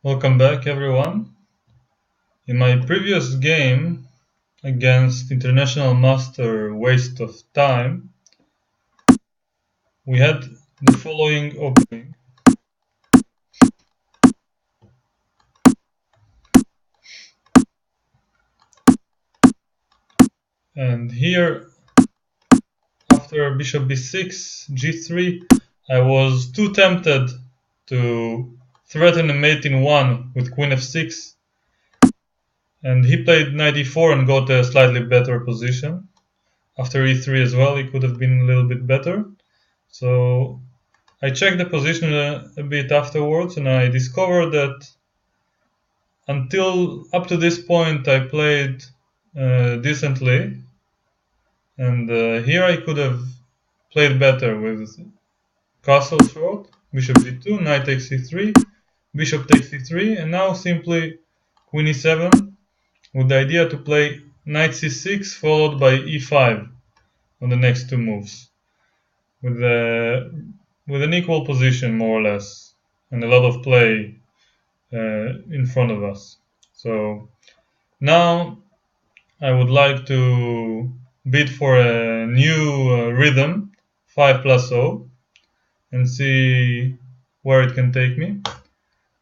Welcome back, everyone. In my previous game against International Master Waste of Time, we had the following opening. And here, after bishop b6, g3, I was too tempted to threaten a mate in 1 with queen f6. And he played knight e4 and got a slightly better position. After e3 as well, he could have been a little bit better. So I checked the position a bit afterwards, and I discovered that until up to this point I played decently, and here I could have played better with castle short, bishop g2, knight takes c3, bishop takes c3, and now simply queen e7 with the idea to play knight c6 followed by e5 on the next two moves with an equal position more or less and a lot of play in front of us. So now I would like to bid for a new rhythm, 5+0, and see where it can take me.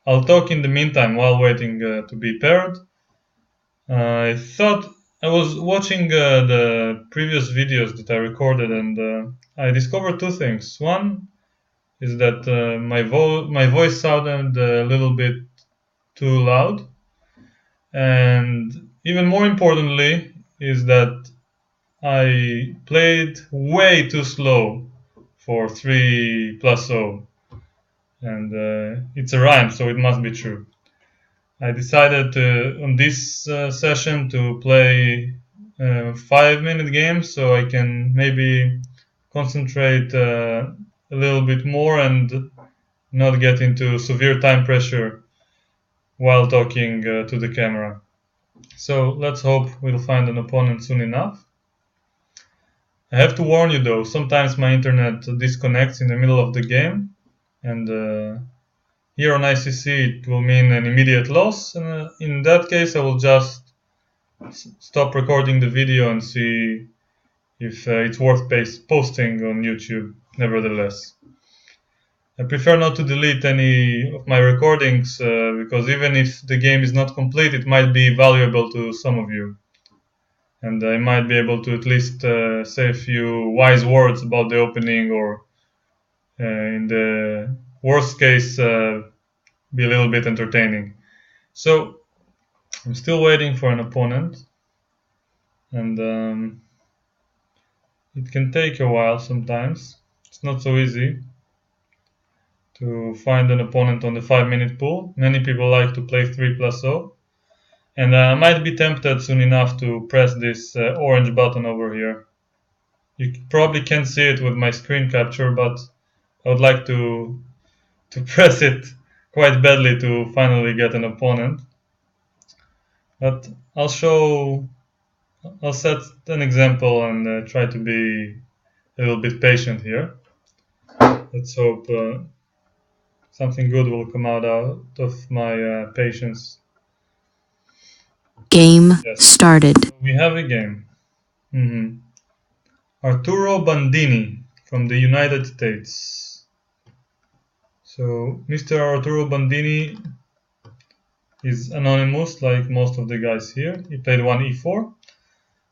I'll talk in the meantime while waiting to be paired. I thought I was watching the previous videos that I recorded, and I discovered two things. One is that my voice sounded a little bit too loud, and even more importantly is that I played way too slow for 3+0, and it's a rhyme, so it must be true. I decided on this session to play 5-minute games so I can maybe concentrate a little bit more and not get into severe time pressure while talking to the camera. So let's hope we'll find an opponent soon enough. I have to warn you though, sometimes my internet disconnects in the middle of the game, and here on ICC it will mean an immediate loss, and in that case I will just stop recording the video and see if it's worth posting on YouTube nevertheless. I prefer not to delete any of my recordings because even if the game is not complete, it might be valuable to some of you. And I might be able to at least say a few wise words about the opening, or in the worst case, be a little bit entertaining. So I'm still waiting for an opponent, and it can take a while sometimes. It's not so easy to find an opponent on the 5-minute pool. Many people like to play 3+0. And I might be tempted soon enough to press this orange button over here. You probably can't see it with my screen capture, but I would like to press it quite badly to finally get an opponent. But I'll set an example and try to be a little bit patient here. Let's hope something good will come out of my patience. Game started. We have a game. ArturoBandini from the United States. So Mr. ArturoBandini is anonymous like most of the guys here. He played one e4.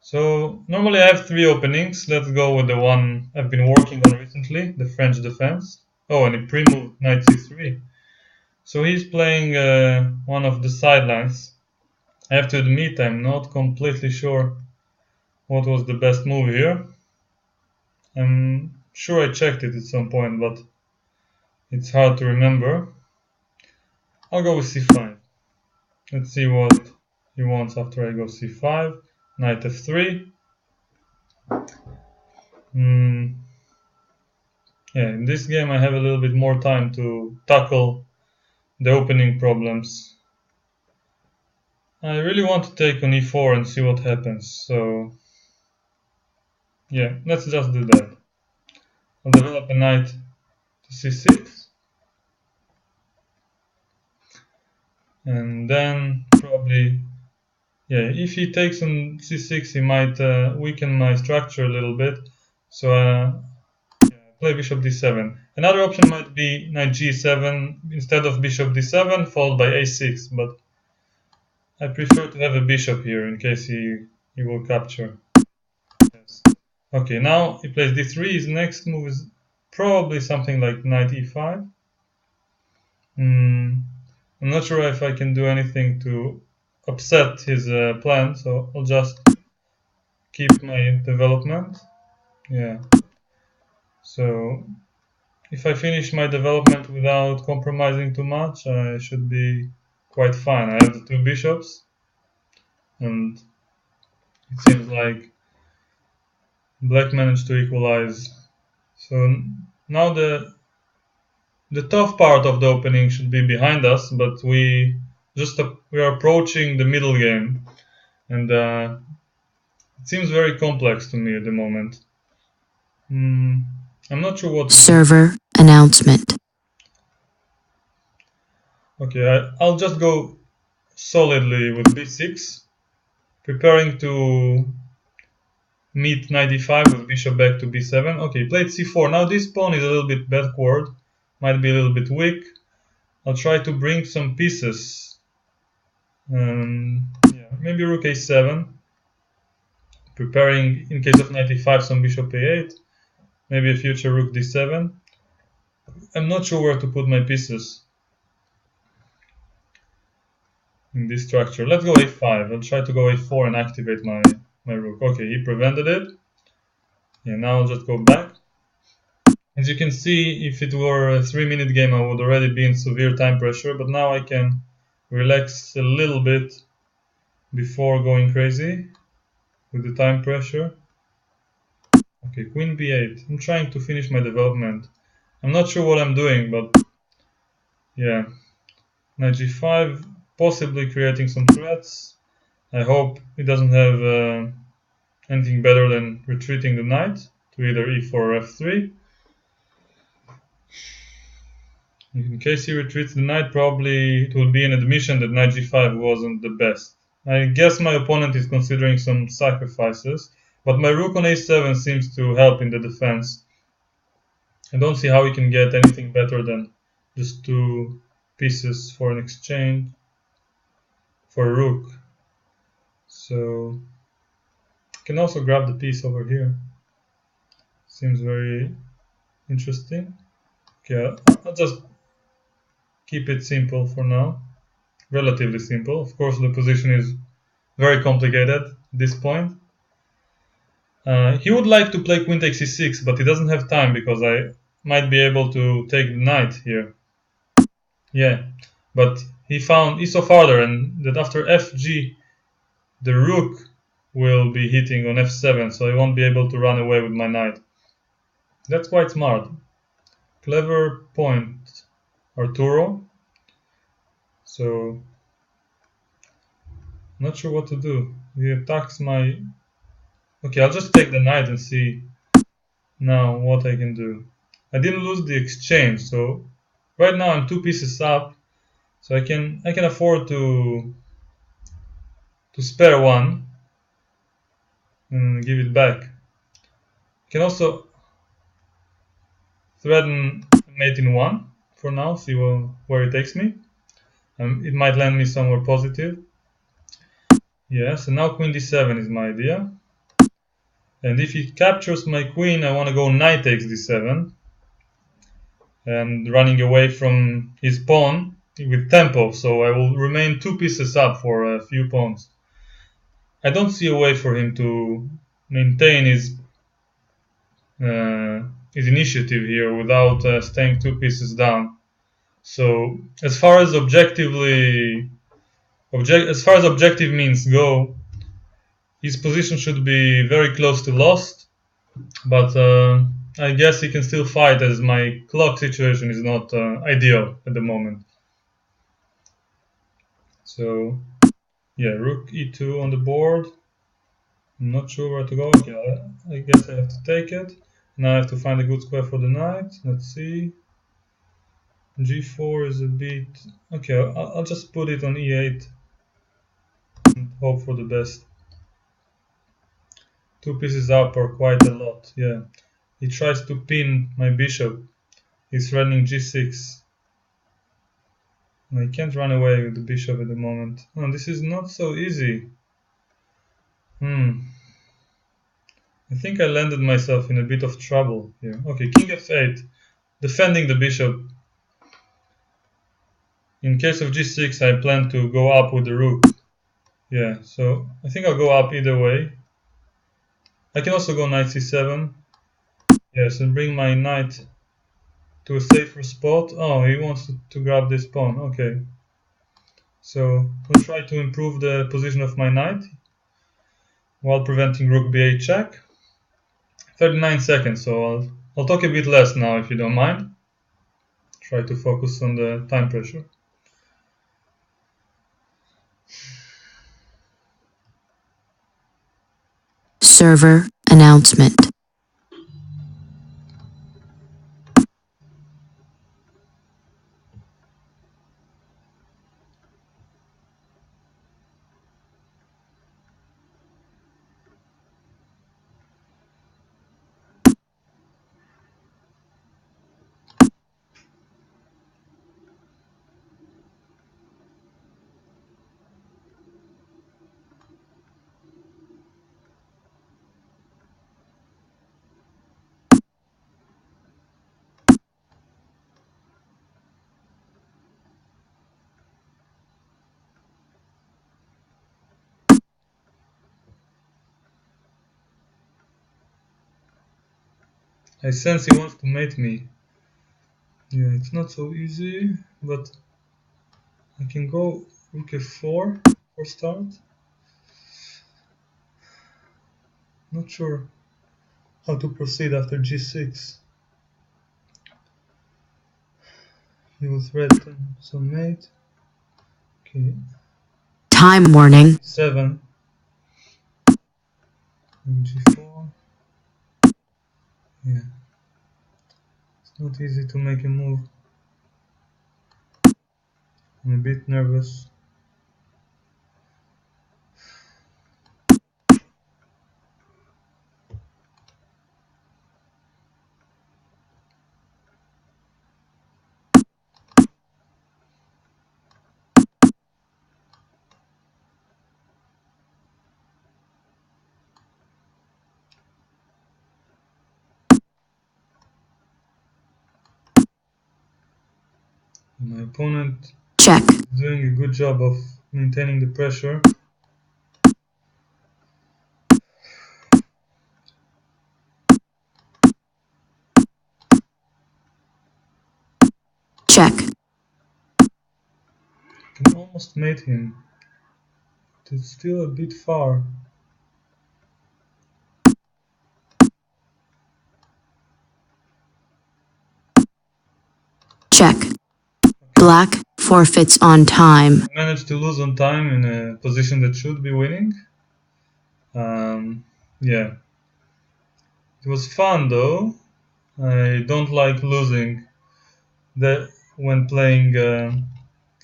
So normally I have 3 openings. Let's go with the one I've been working on recently, the French defense. Oh, and he pre-moved knight c3. So he's playing one of the sidelines. I have to admit I'm not completely sure what was the best move here. I'm sure I checked it at some point, but it's hard to remember. I'll go with c5. Let's see what he wants after I go c5. Knight f3. Yeah, in this game I have a little bit more time to tackle the opening problems. I really want to take on e4 and see what happens, so yeah, let's just do that. I'll develop a knight to c6. And then probably, yeah, if he takes on c6, he might weaken my structure a little bit. So play bishop d7. Another option might be knight g7 instead of bishop d7, followed by a6. But I prefer to have a bishop here in case he will capture. Yes. Okay, now he plays d3. His next move is probably something like knight e5. I'm not sure if I can do anything to upset his plan, so I'll just keep my development. Yeah. So if I finish my development without compromising too much, I should be quite fine. I have the two bishops, and it seems like black managed to equalize. So now the tough part of the opening should be behind us, but we are approaching the middle game, and it seems very complex to me at the moment. I'm not sure what to do. Server announcement. Okay, I'll just go solidly with b6, preparing to meet knight e5 with bishop back to b7. Okay, played c4. Now this pawn is a little bit backward, might be a little bit weak. I'll try to bring some pieces. Yeah, maybe rook a7, preparing in case of knight e5 some bishop a8, maybe a future rook d7. I'm not sure where to put my pieces in this structure. Let's go a5. I'll try to go a4 and activate my rook. Okay, he prevented it. Yeah, now I'll just go back. As you can see, if it were a 3-minute game, I would already be in severe time pressure, but now I can relax a little bit before going crazy with the time pressure. Okay, queen b8. I'm trying to finish my development. I'm not sure what I'm doing, but yeah. Knight g5, possibly creating some threats. I hope it doesn't have anything better than retreating the knight to either e4 or f3. In case he retreats the knight, probably it will be an admission that knight g5 wasn't the best. I guess my opponent is considering some sacrifices, but my rook on a7 seems to help in the defense. I don't see how he can get anything better than just two pieces for an exchange for a rook. So I can also grab the piece over here. Seems very interesting. Okay, I'll just keep it simple for now. Relatively simple. Of course, the position is very complicated at this point. He would like to play queen takes c6, but he doesn't have time because I might be able to take the knight here. Yeah, but he saw farther, and that after fg, the rook will be hitting on f7, so I won't be able to run away with my knight. That's quite smart. Clever point, Arturo. So, not sure what to do. He attacks my... Okay, I'll just take the knight and see now what I can do. I didn't lose the exchange, so right now I'm two pieces up, so I can afford to spare one and give it back. I can also threaten mate in one for now, see where it takes me. It might land me somewhere positive. Yeah, so now queen d7 is my idea. And if he captures my queen, I want to go knight takes d7. And running away from his pawn with tempo, so I will remain two pieces up for a few pawns. I don't see a way for him to maintain his initiative here without staying two pieces down. So as far as objective means go, his position should be very close to lost, but I guess he can still fight as my clock situation is not ideal at the moment. So yeah, rook e2 on the board. I'm not sure where to go. Okay, I guess I have to take it. Now I have to find a good square for the knight. Let's see. G4 is a bit... Okay, I'll just put it on E8 and hope for the best. 2 pieces up are quite a lot, yeah. He tries to pin my bishop. He's running G6. I can't run away with the bishop at the moment. Oh, this is not so easy. I think I landed myself in a bit of trouble here. Okay, King F8, defending the bishop. In case of G6, I plan to go up with the rook. Yeah, so I think I'll go up either way. I can also go knight C7. Yes, and bring my knight to a safer spot. Oh, he wants to grab this pawn. Okay. So I'll try to improve the position of my knight while preventing rook b8 check. 39 seconds, so I'll talk a bit less now if you don't mind. Try to focus on the time pressure. Server announcement. I sense he wants to mate me. Yeah, it's not so easy, but I can go rook f4 for start. Not sure how to proceed after g6. He will threaten some mate. Okay. Time warning. 7. G4. Yeah. It's not easy to make a move. I'm a bit nervous. My opponent Check. is doing a good job of maintaining the pressure. Check. I can almost mate him. But it's still a bit far. Check. Black forfeits on time. I managed to lose on time in a position that should be winning. Yeah. It was fun though. I don't like losing when playing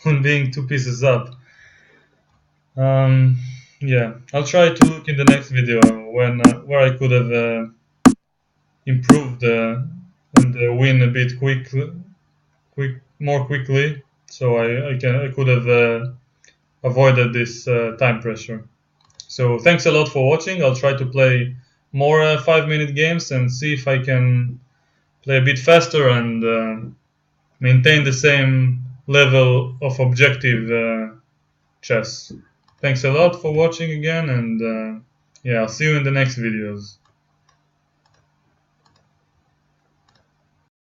when being 2 pieces up. Yeah, I'll try to look in the next video when where I could have improved and win a bit more quickly, so I could have avoided this time pressure. So thanks a lot for watching. I'll try to play more 5-minute games and see if I can play a bit faster and maintain the same level of objective chess. Thanks a lot for watching again, and yeah, I'll see you in the next videos.